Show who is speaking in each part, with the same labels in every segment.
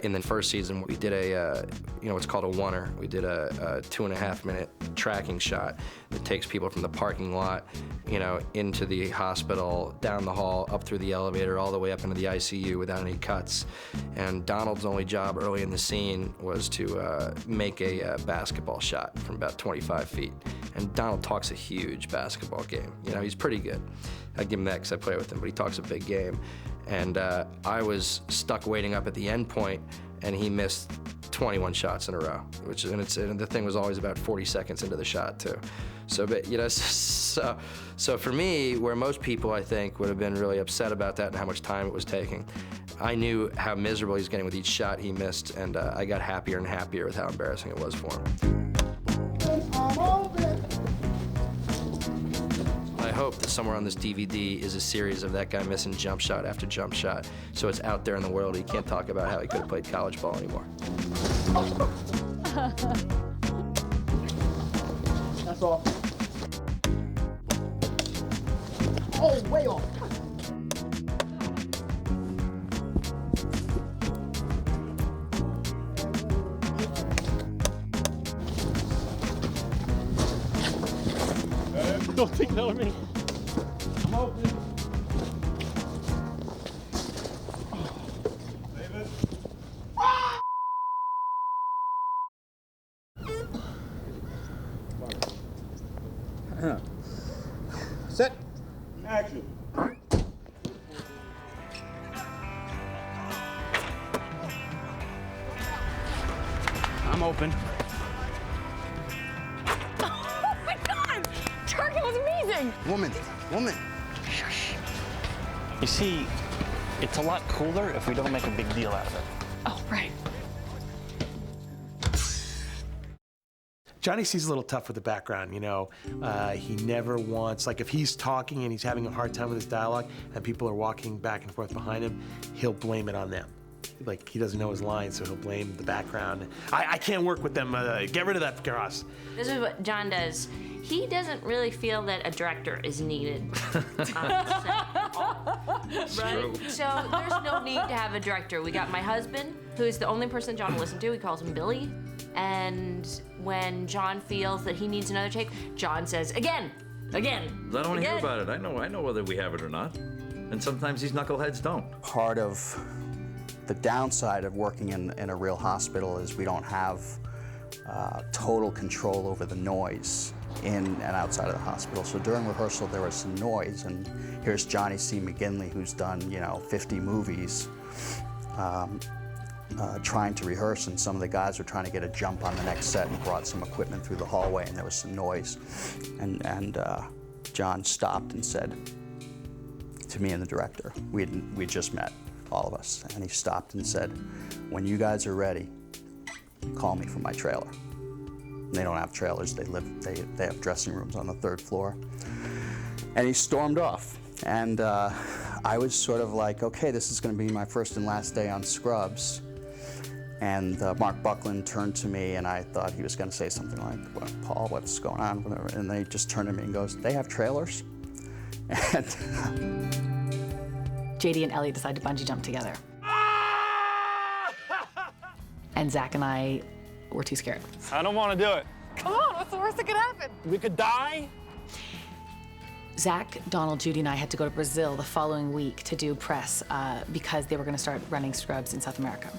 Speaker 1: In the first season, we did a, what's called a oneer. We did a 2.5-minute tracking shot that takes people from the parking lot, into the hospital, down the hall, up through the elevator, all the way up into the ICU without any cuts. And Donald's only job early in the scene was to make a basketball shot from about 25 feet. And Donald talks a huge basketball game. He's pretty good. I give him that because I play with him, but he talks a big game. And I was stuck waiting up at the end point, and he missed 21 shots in a row, and the thing was always about 40 seconds into the shot too. So, but so for me, where most people I think would have been really upset about that and how much time it was taking, I knew how miserable he was getting with each shot he missed, and I got happier and happier with how embarrassing it was for him. I hope that somewhere on this DVD is a series of that guy missing jump shot after jump shot, so it's out there in the world. He can't talk about how he could have played college ball anymore.
Speaker 2: That's all. Oh, way off.
Speaker 3: Don't take that with me.
Speaker 2: I'm open.
Speaker 3: David.
Speaker 2: Set.
Speaker 3: Action.
Speaker 2: I'm open. Woman.
Speaker 3: Shush. You see, it's a lot cooler if we don't make a big deal out of it.
Speaker 4: Oh, right.
Speaker 5: Johnny C's a little tough with the background, he never wants, like if he's talking and he's having a hard time with his dialogue and people are walking back and forth behind him, he'll blame it on them. Like he doesn't know his lines, so he'll blame the background. I can't work with them, get rid of that Garas.
Speaker 6: This is what John does. He doesn't really feel that a director is needed on set. Right? So there's no need to have a director. We got my husband, who's the only person John will listen to. He calls him Billy. And when John feels that he needs another take, John says, again.
Speaker 7: I don't want to hear about it. I know whether we have it or not. And sometimes these knuckleheads don't.
Speaker 8: Part of the downside of working in a real hospital is we don't have total control over the noise in and outside of the hospital. So during rehearsal, there was some noise, and here's Johnny C. McGinley, who's done, 50 movies, trying to rehearse, and some of the guys were trying to get a jump on the next set and brought some equipment through the hallway, and there was some noise. And John stopped and said to me and the director, we just met, all of us, and he stopped and said, when you guys are ready, call me from my trailer. They don't have trailers, they have dressing rooms on the 3rd floor. And he stormed off. And I was sort of like, okay, this is gonna be my first and last day on Scrubs. And Mark Buckland turned to me, and I thought he was gonna say something like, well, Paul, what's going on? Whatever. And they just turned to me and goes, they have trailers? And
Speaker 4: JD and Elliot decided to bungee jump together. And Zach and I were too scared.
Speaker 3: I don't want to do it.
Speaker 9: Come on, what's the worst that could happen?
Speaker 3: We could die.
Speaker 4: Zach, Donald, Judy, and I had to go to Brazil the following week to do press because they were going to start running Scrubs in South America.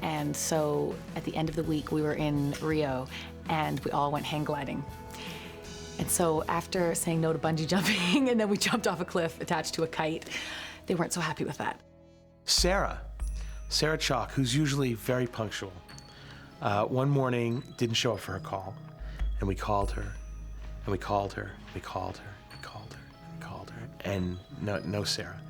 Speaker 4: And so at the end of the week, we were in Rio, and we all went hang gliding. And so after saying no to bungee jumping, and then we jumped off a cliff attached to a kite, they weren't so happy with that.
Speaker 5: Sarah Chalk, who's usually very punctual, one morning didn't show up for her call, and we called her, and we called her, we called her, we called her, we called her, and no Sarah.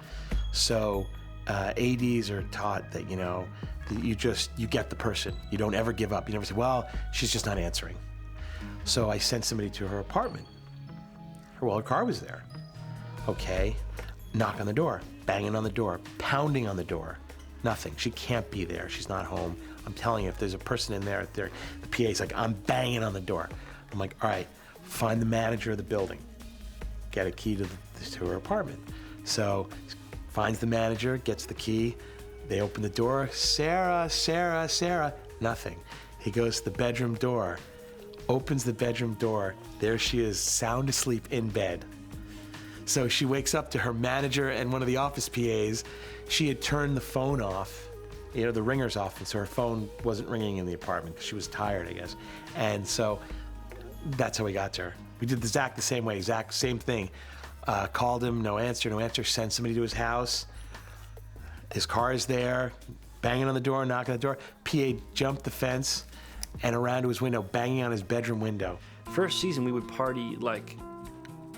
Speaker 5: So ADs are taught that, you get the person. You don't ever give up. You never say, well, she's just not answering. So I sent somebody to her apartment. Her car was there. Okay, knock on the door, banging on the door, pounding on the door. Nothing, she can't be there, she's not home. I'm telling you, if there's a person in there, the PA's like, I'm banging on the door. I'm like, all right, find the manager of the building. Get a key to her apartment. So finds the manager, gets the key, They open the door, Sarah, Sarah, Sarah, nothing. He goes to the bedroom door, opens the bedroom door, there she is, sound asleep in bed. So she wakes up to her manager and one of the office PAs. She had turned the phone off, the ringer's off, and so her phone wasn't ringing in the apartment because she was tired, I guess. And so that's how we got to her. We did Zach the same way. Zach, same thing. Called him, no answer, sent somebody to his house. His car is there, banging on the door, knocking on the door. PA jumped the fence and around to his window, banging on his bedroom window.
Speaker 3: First season, we would party like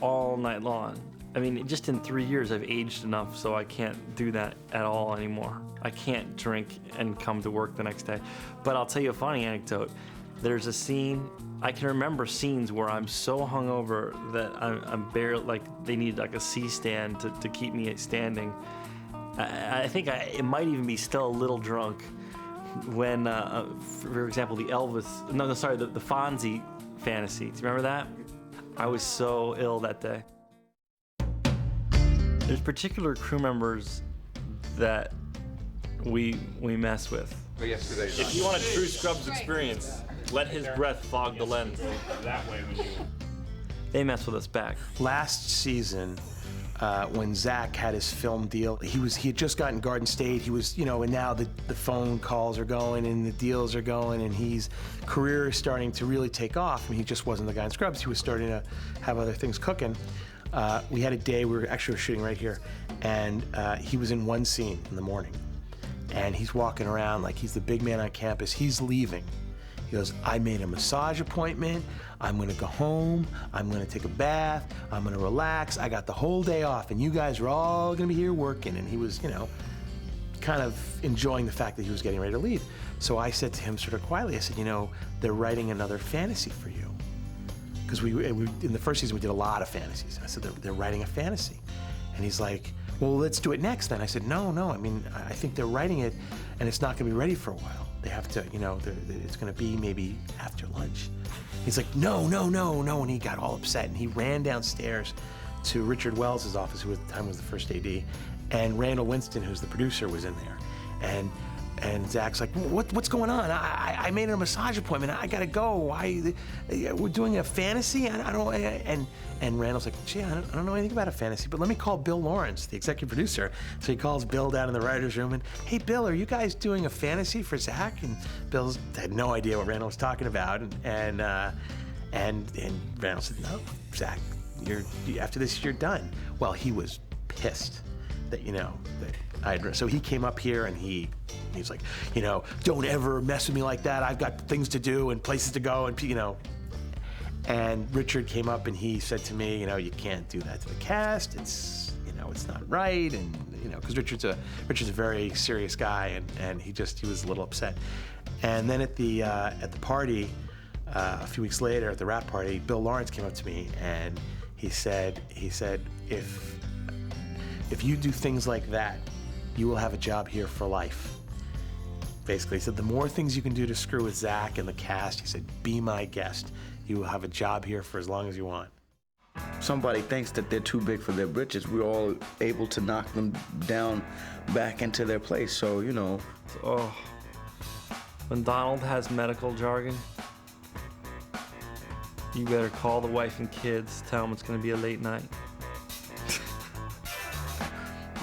Speaker 3: all night long. I mean, just in 3 years, I've aged enough so I can't do that at all anymore. I can't drink and come to work the next day. But I'll tell you a funny anecdote. There's a scene, I can remember scenes where I'm so hungover that I'm barely, like, they need like a C-stand to keep me standing. I think it might even be still a little drunk when, for example, the Fonzie fantasy. Do you remember that? I was so ill that day. There's particular crew members that we mess with. If you want a true Scrubs experience, let his breath fog the lens. They mess with us back.
Speaker 5: Last season, when Zach had his film deal, he had just gotten Garden State. He was, and now the phone calls are going and the deals are going, and his career is starting to really take off. I mean, he just wasn't the guy in Scrubs. He was starting to have other things cooking. We had a day, we were shooting right here, and he was in one scene in the morning, and he's walking around like he's the big man on campus. He's leaving. He goes, I made a massage appointment. I'm gonna go home. I'm gonna take a bath. I'm gonna relax. I got the whole day off, and you guys are all gonna be here working. And he was, kind of enjoying the fact that he was getting ready to leave. So I said to him sort of quietly, I said, they're writing another fantasy for you. Because we in the first season, we did a lot of fantasies. I said, they're writing a fantasy. And he's like, well, let's do it next then. I said, no, I mean, I think they're writing it, and it's not gonna be ready for a while. They have to, it's gonna be maybe after lunch. He's like, no, and he got all upset, and he ran downstairs to Richard Wells' office, who at the time was the first AD, and Randall Winston, who's the producer, was in there. And Zach's like, what's going on? I made a massage appointment. I gotta go. We're doing a fantasy? I don't. And Randall's like, gee, I don't know anything about a fantasy, but let me call Bill Lawrence, the executive producer. So he calls Bill down in the writer's room and, hey, Bill, are you guys doing a fantasy for Zach? And Bill had no idea what Randall was talking about. And Randall said, no, Zach, after this, you're done. Well, he was pissed that, so he came up here and he's like, don't ever mess with me like that. I've got things to do and places to go and, And Richard came up and he said to me, you can't do that to the cast. It's, it's not right. And, because Richard's a very serious guy and he was a little upset. And then at the party, a few weeks later at the rap party, Bill Lawrence came up to me and he said, if you do things like that, you will have a job here for life. Basically, he said, the more things you can do to screw with Zach and the cast, he said, be my guest. You will have a job here for as long as you want.
Speaker 10: Somebody thinks that they're too big for their britches. We're all able to knock them down back into their place, so,
Speaker 3: Oh, when Donald has medical jargon, you better call the wife and kids, tell them it's gonna be a late night.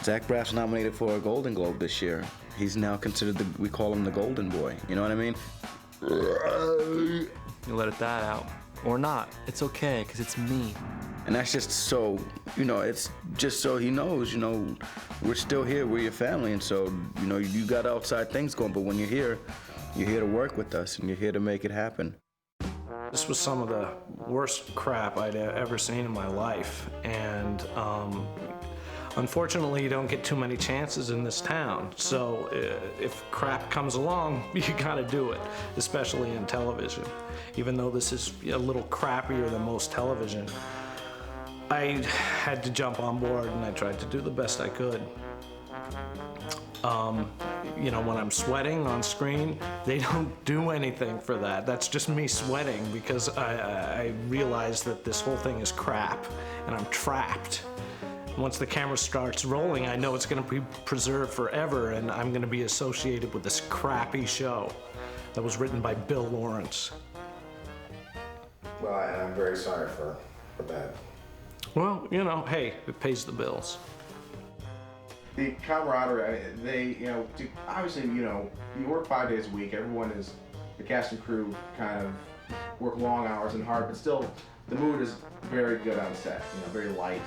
Speaker 10: Zach Braff's nominated for a Golden Globe this year. He's now considered we call him the Golden Boy. You know what I mean?
Speaker 3: You let that out. Or not. It's okay, because it's me.
Speaker 10: And that's just so, it's just so he knows, we're still here, we're your family, and so, you got outside things going, but when you're here to work with us, and you're here to make it happen.
Speaker 11: This was some of the worst crap I'd ever seen in my life, and unfortunately, you don't get too many chances in this town, so if crap comes along, you gotta do it, especially in television. Even though this is a little crappier than most television, I had to jump on board and I tried to do the best I could. When I'm sweating on screen, they don't do anything for that. That's just me sweating because I realize that this whole thing is crap and I'm trapped. Once the camera starts rolling, I know it's going to be preserved forever, and I'm going to be associated with this crappy show that was written by Bill Lawrence.
Speaker 12: Well, and I'm very sorry for that.
Speaker 11: Well, you know, hey, it pays the bills.
Speaker 12: The camaraderie, obviously, you work 5 days a week. Everyone the cast and crew kind of work long hours and hard, but still, the mood is very good on set, very light.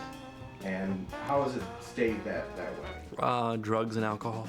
Speaker 12: And how has it stayed that way?
Speaker 3: Drugs and alcohol.